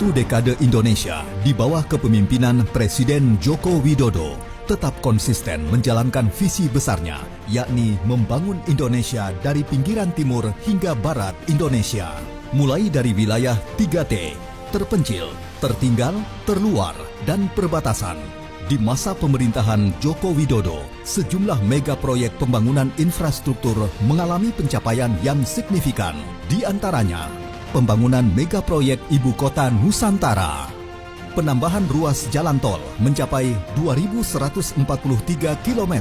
Satu dekade Indonesia di bawah kepemimpinan Presiden Joko Widodo tetap konsisten menjalankan visi besarnya, yakni membangun Indonesia dari pinggiran timur hingga barat Indonesia. Mulai dari wilayah 3T, terpencil, tertinggal, terluar, dan perbatasan. Di masa pemerintahan Joko Widodo, sejumlah mega proyek pembangunan infrastruktur mengalami pencapaian yang signifikan. Di antaranya, pembangunan mega proyek Ibu Kota Nusantara. Penambahan ruas jalan tol mencapai 2.143 km.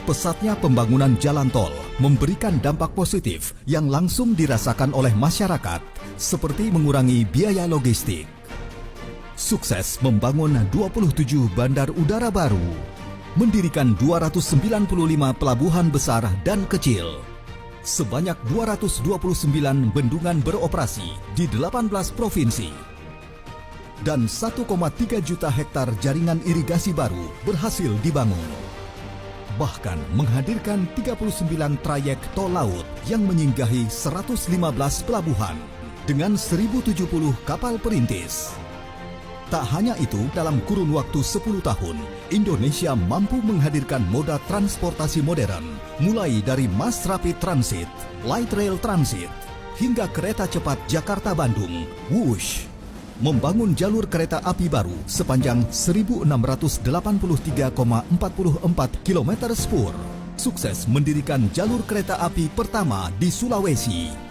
Pesatnya pembangunan jalan tol memberikan dampak positif yang langsung dirasakan oleh masyarakat, seperti mengurangi biaya logistik. Sukses membangun 27 bandar udara baru, mendirikan 295 pelabuhan besar dan kecil, sebanyak 229 bendungan beroperasi di 18 provinsi, dan 1,3 juta hektar jaringan irigasi baru berhasil dibangun. Bahkan menghadirkan 39 trayek tol laut yang menyinggahi 115 pelabuhan dengan 1.070 kapal perintis. Tak hanya itu, dalam kurun waktu 10 tahun, Indonesia mampu menghadirkan moda transportasi modern, mulai dari Mass Rapid Transit, Light Rail Transit, hingga kereta cepat Jakarta-Bandung, WUSH. Membangun jalur kereta api baru sepanjang 1.683,44 km spur. Sukses mendirikan jalur kereta api pertama di Sulawesi.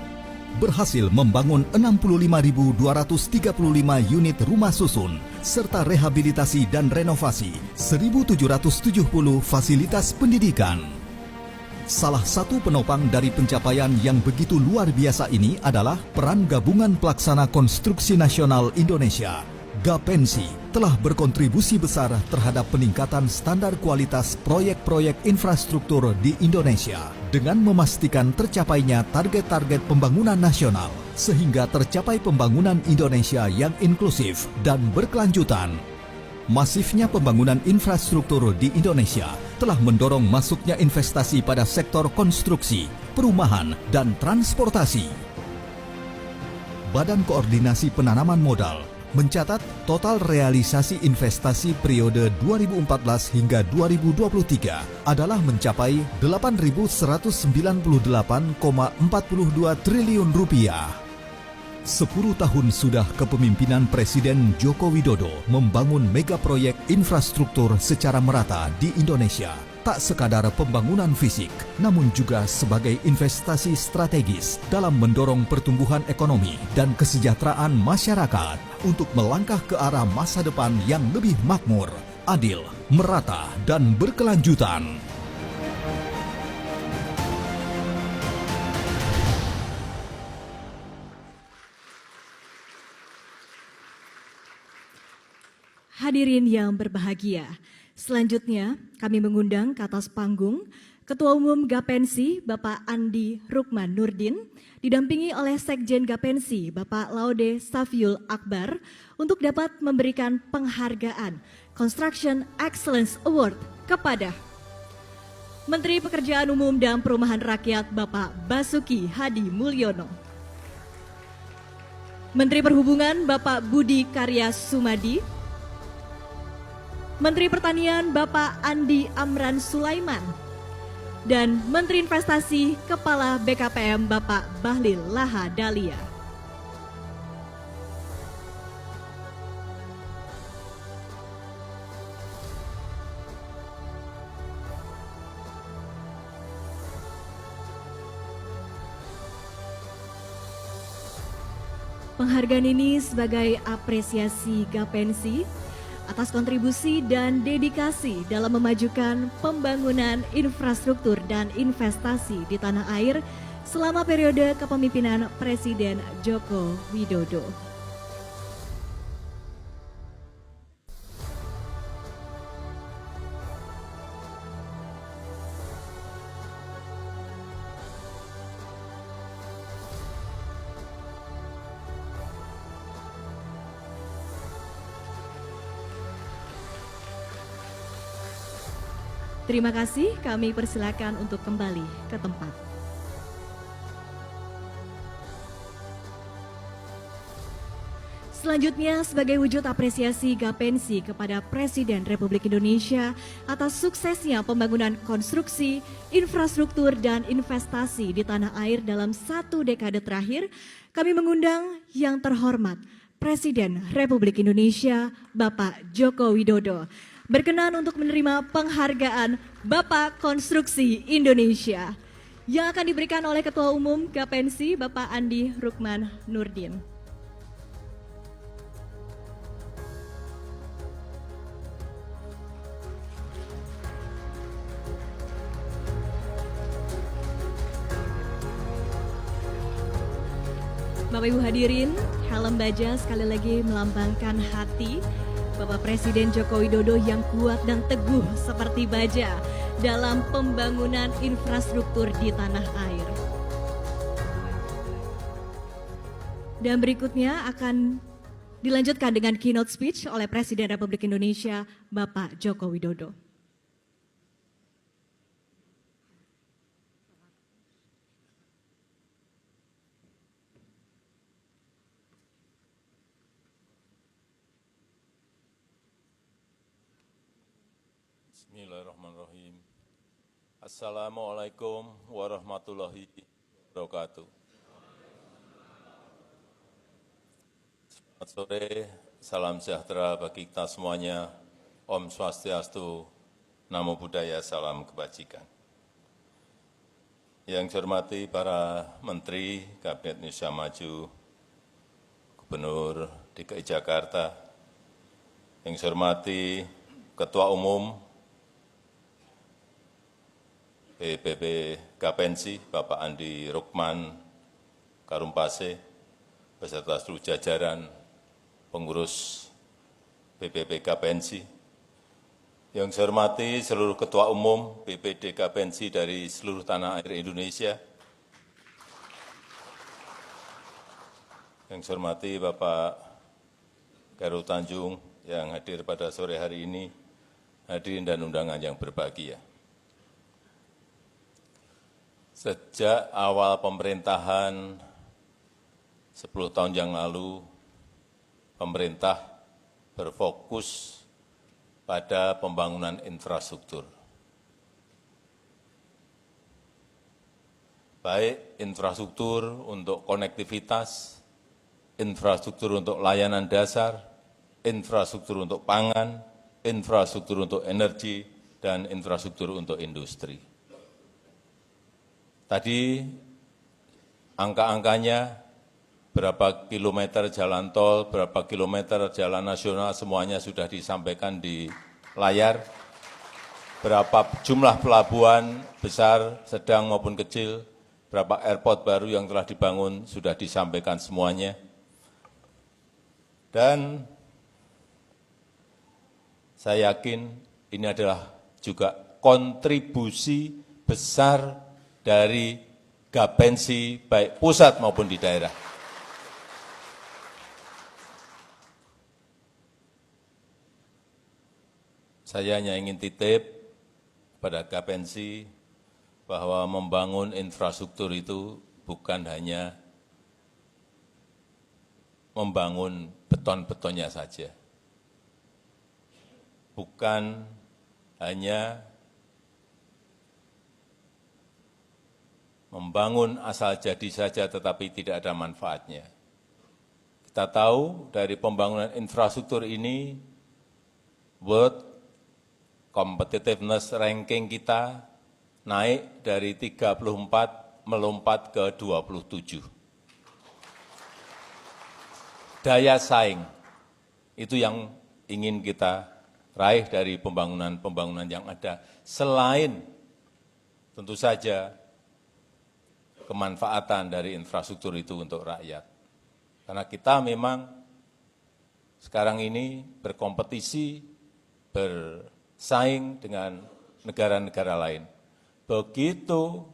Berhasil membangun 65.235 unit rumah susun, serta rehabilitasi dan renovasi 1.770 fasilitas pendidikan. Salah satu penopang dari pencapaian yang begitu luar biasa ini adalah peran Gabungan Pelaksana Konstruksi Nasional Indonesia, Gapensi, telah berkontribusi besar terhadap peningkatan standar kualitas proyek-proyek infrastruktur di Indonesia dengan memastikan tercapainya target-target pembangunan nasional, sehingga tercapai pembangunan Indonesia yang inklusif dan berkelanjutan. Masifnya pembangunan infrastruktur di Indonesia telah mendorong masuknya investasi pada sektor konstruksi, perumahan, dan transportasi. Badan Koordinasi Penanaman Modal mencatat total realisasi investasi periode 2014 hingga 2023 adalah mencapai 8.198,42 triliun rupiah. 10 tahun sudah kepemimpinan Presiden Joko Widodo membangun mega proyek infrastruktur secara merata di Indonesia. Tak sekadar pembangunan fisik, namun juga sebagai investasi strategis dalam mendorong pertumbuhan ekonomi dan kesejahteraan masyarakat untuk melangkah ke arah masa depan yang lebih makmur, adil, merata, dan berkelanjutan. Hadirin yang berbahagia, selanjutnya kami mengundang ke atas panggung Ketua Umum Gapensi Bapak Andi Rukman Nurdin, didampingi oleh Sekjen Gapensi Bapak Laude Safiul Akbar untuk dapat memberikan penghargaan Construction Excellence Award kepada Menteri Pekerjaan Umum dan Perumahan Rakyat Bapak Basuki Hadi Mulyono, Menteri Perhubungan Bapak Budi Karya Sumadi, Menteri Pertanian Bapak Andi Amran Sulaiman, dan Menteri Investasi Kepala BKPM Bapak Bahlil Lahadalia. Penghargaan ini sebagai apresiasi Gapensi atas kontribusi dan dedikasi dalam memajukan pembangunan infrastruktur dan investasi di tanah air selama periode kepemimpinan Presiden Joko Widodo. Terima kasih, kami persilakan untuk kembali ke tempat. Selanjutnya, sebagai wujud apresiasi Gapensi kepada Presiden Republik Indonesia atas suksesnya pembangunan konstruksi, infrastruktur, dan investasi di tanah air dalam 1 dekade terakhir, kami mengundang yang terhormat Presiden Republik Indonesia, Bapak Joko Widodo, berkenan untuk menerima penghargaan Bapak Konstruksi Indonesia yang akan diberikan oleh Ketua Umum Gapensi, Bapak Andi Rukman Nurdin. Bapak Ibu hadirin, helm baja sekali lagi melambangkan hati Bapak Presiden Joko Widodo yang kuat dan teguh seperti baja dalam pembangunan infrastruktur di tanah air. Dan berikutnya akan dilanjutkan dengan keynote speech oleh Presiden Republik Indonesia Bapak Joko Widodo. Bismillahirrahmanirrahim. Assalamualaikum warahmatullahi wabarakatuh. Selamat sore, salam sejahtera bagi kita semuanya. Om Swastiastu, Namo Buddhaya, salam kebajikan. Yang saya hormati para Menteri Kabinet Indonesia Maju, Gubernur DKI Jakarta, yang saya hormati Ketua Umum PBB Gapensi, Bapak Andi Rukman Karumpase, beserta seluruh jajaran pengurus PBB Gapensi. Yang saya hormati seluruh Ketua Umum BPD Gapensi dari seluruh tanah air Indonesia. Yang saya hormati Bapak Khairul Tanjung yang hadir pada sore hari ini, hadirin dan undangan yang berbahagia. Sejak awal pemerintahan 10 tahun yang lalu, pemerintah berfokus pada pembangunan infrastruktur. Baik infrastruktur untuk konektivitas, infrastruktur untuk layanan dasar, infrastruktur untuk pangan, infrastruktur untuk energi, dan infrastruktur untuk industri. Tadi angka-angkanya berapa kilometer jalan tol, berapa kilometer jalan nasional, semuanya sudah disampaikan di layar. Berapa jumlah pelabuhan besar, sedang maupun kecil, berapa airport baru yang telah dibangun, sudah disampaikan semuanya. Dan saya yakin ini adalah juga kontribusi besar dari Gapensi baik pusat maupun di daerah. Saya hanya ingin titip pada Gapensi bahwa membangun infrastruktur itu bukan hanya membangun beton-betonnya saja. Bukan hanya membangun asal jadi saja tetapi tidak ada manfaatnya. Kita tahu dari pembangunan infrastruktur ini, World Competitiveness Ranking kita naik dari 34 melompat ke 27. Daya saing, itu yang ingin kita raih dari pembangunan-pembangunan yang ada. Selain tentu saja kemanfaatan dari infrastruktur itu untuk rakyat. Karena kita memang sekarang ini berkompetisi, bersaing dengan negara-negara lain. Begitu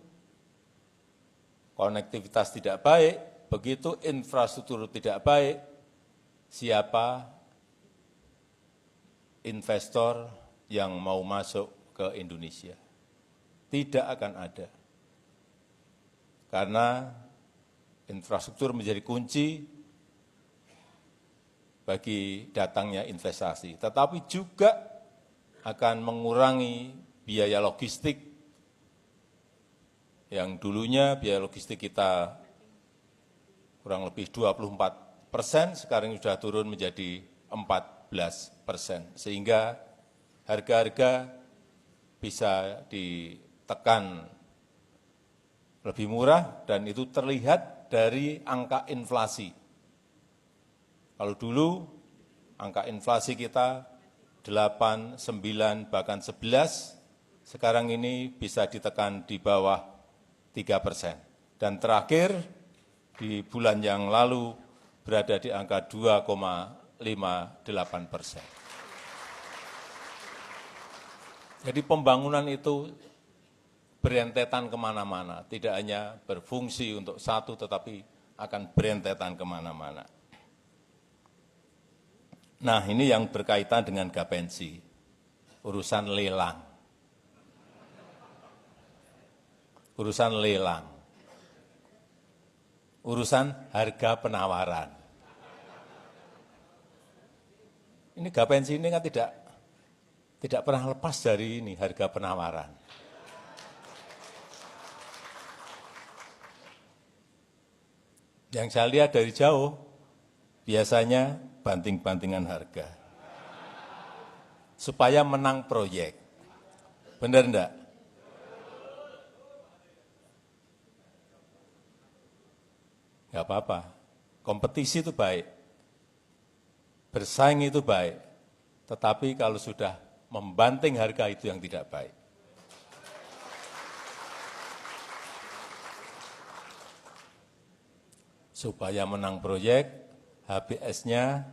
konektivitas tidak baik, begitu infrastruktur tidak baik, siapa investor yang mau masuk ke Indonesia? Tidak akan ada. Karena infrastruktur menjadi kunci bagi datangnya investasi, tetapi juga akan mengurangi biaya logistik yang dulunya biaya logistik kita kurang lebih 24%, sekarang sudah turun menjadi 14%, sehingga harga-harga bisa ditekan lebih murah dan itu terlihat dari angka inflasi. Kalau dulu angka inflasi kita 8, 9, bahkan 11, sekarang ini bisa ditekan di bawah 3%. Dan terakhir di bulan yang lalu berada di angka 2,58%. Jadi pembangunan itu berentetan kemana-mana, tidak hanya berfungsi untuk satu, tetapi akan berentetan kemana-mana. Nah, ini yang berkaitan dengan gapensi, urusan lelang. Urusan lelang. Urusan harga penawaran. Ini gapensi ini kan tidak pernah lepas dari ini, harga penawaran. Yang saya lihat dari jauh, biasanya banting-bantingan harga. Supaya menang proyek. Benar enggak? Enggak apa-apa. Kompetisi itu baik. Bersaing itu baik. Tetapi kalau sudah membanting harga itu yang tidak baik. Supaya menang proyek, HPS-nya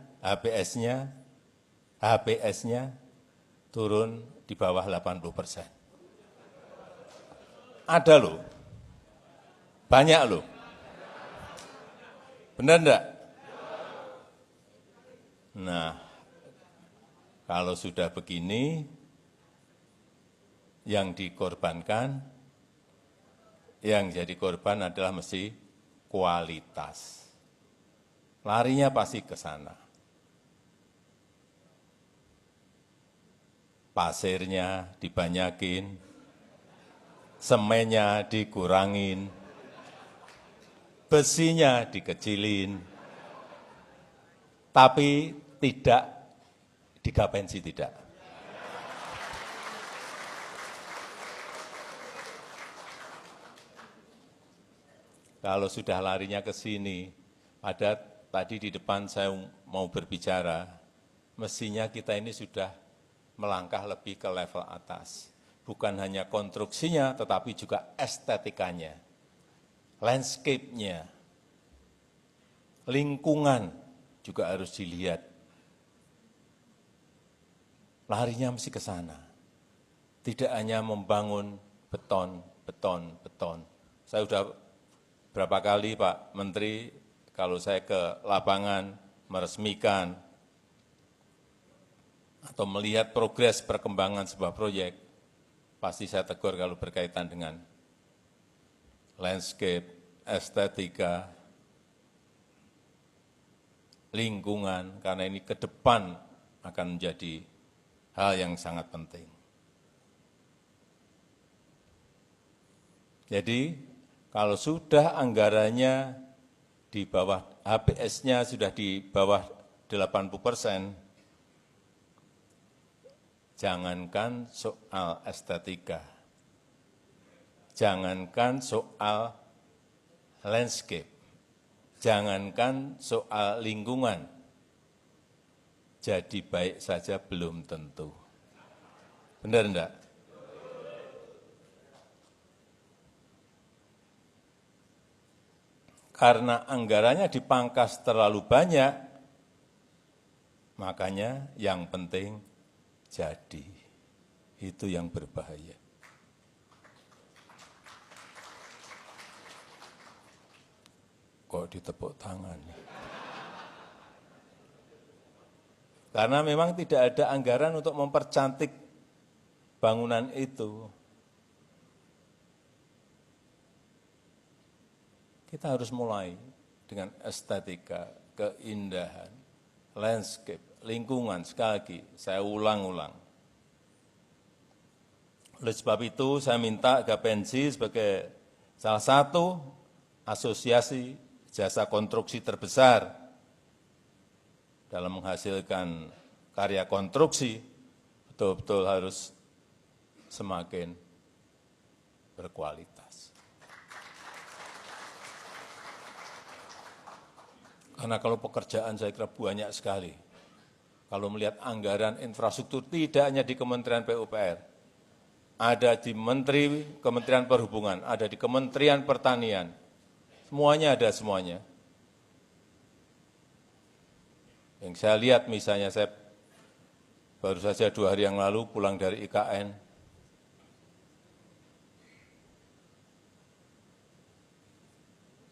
turun di bawah 80%. Ada loh, banyak loh. Benar enggak? Nah, kalau sudah begini, yang dikorbankan, yang jadi korban adalah mesti kualitas. Larinya pasti ke sana. Pasirnya dibanyakin, semennya dikurangin, besinya dikecilin, tapi tidak digapensi, tidak. Kalau sudah larinya ke sini, tadi di depan saya mau berbicara, mestinya kita ini sudah melangkah lebih ke level atas. Bukan hanya konstruksinya, tetapi juga estetikanya, landscape-nya, lingkungan juga harus dilihat. Larinya mesti ke sana. Tidak hanya membangun beton. Saya sudah berapa kali Pak Menteri, kalau saya ke lapangan meresmikan atau melihat progres perkembangan sebuah proyek, pasti saya tegur kalau berkaitan dengan landscape, estetika, lingkungan, karena ini ke depan akan menjadi hal yang sangat penting. Jadi, kalau sudah anggarannya di bawah, HPS-nya sudah di bawah 80%, jangankan soal estetika, jangankan soal landscape, jangankan soal lingkungan, jadi baik saja belum tentu. Benar enggak? Karena anggarannya dipangkas terlalu banyak, makanya yang penting jadi. Itu yang berbahaya. Kok ditepuk tangan? Karena memang tidak ada anggaran untuk mempercantik bangunan itu. Kita harus mulai dengan estetika, keindahan, landscape, lingkungan, sekali lagi, saya ulang-ulang. Oleh sebab itu, saya minta Gapensi sebagai salah satu asosiasi jasa konstruksi terbesar dalam menghasilkan karya konstruksi, betul-betul harus semakin berkualitas. Karena kalau pekerjaan saya kira banyak sekali. Kalau melihat anggaran infrastruktur tidak hanya di Kementerian PUPR, ada di Kementerian Perhubungan, ada di Kementerian Pertanian, semuanya ada semuanya. Yang saya lihat misalnya saya baru saja 2 hari yang lalu pulang dari IKN,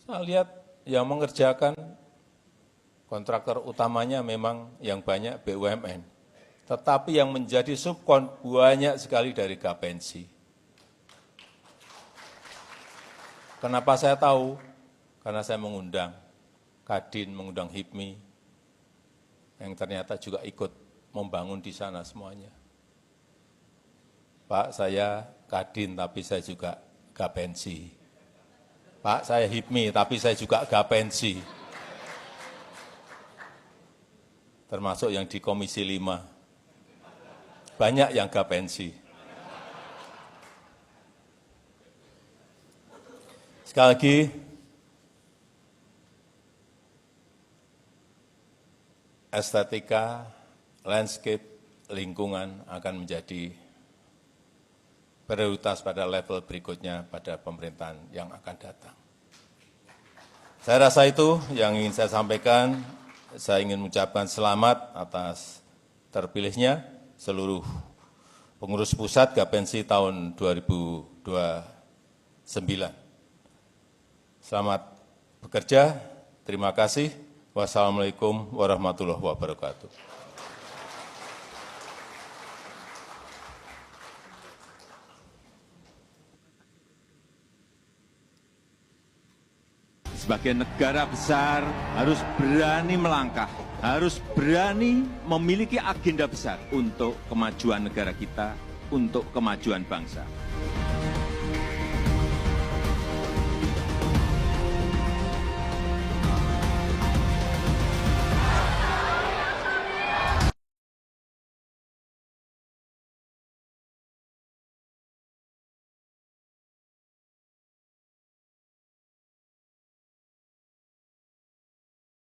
saya lihat yang mengerjakan kontraktor utamanya memang yang banyak BUMN, tetapi yang menjadi subkon banyak sekali dari Gapensi. Kenapa saya tahu? Karena saya mengundang Kadin, mengundang HIPMI, yang ternyata juga ikut membangun di sana semuanya. Pak, saya Kadin, tapi saya juga Gapensi. Pak, saya HIPMI, tapi saya juga Gapensi. Termasuk yang di Komisi 5. Banyak yang Gapensi. Sekali lagi, estetika, landscape, lingkungan akan menjadi prioritas pada level berikutnya pada pemerintahan yang akan datang. Saya rasa itu yang ingin saya sampaikan. Saya ingin mengucapkan selamat atas terpilihnya seluruh pengurus pusat Gapensi tahun 2029. Selamat bekerja, terima kasih. Wassalamualaikum warahmatullahi wabarakatuh. Sebagai negara besar harus berani melangkah, harus berani memiliki agenda besar untuk kemajuan negara kita, untuk kemajuan bangsa.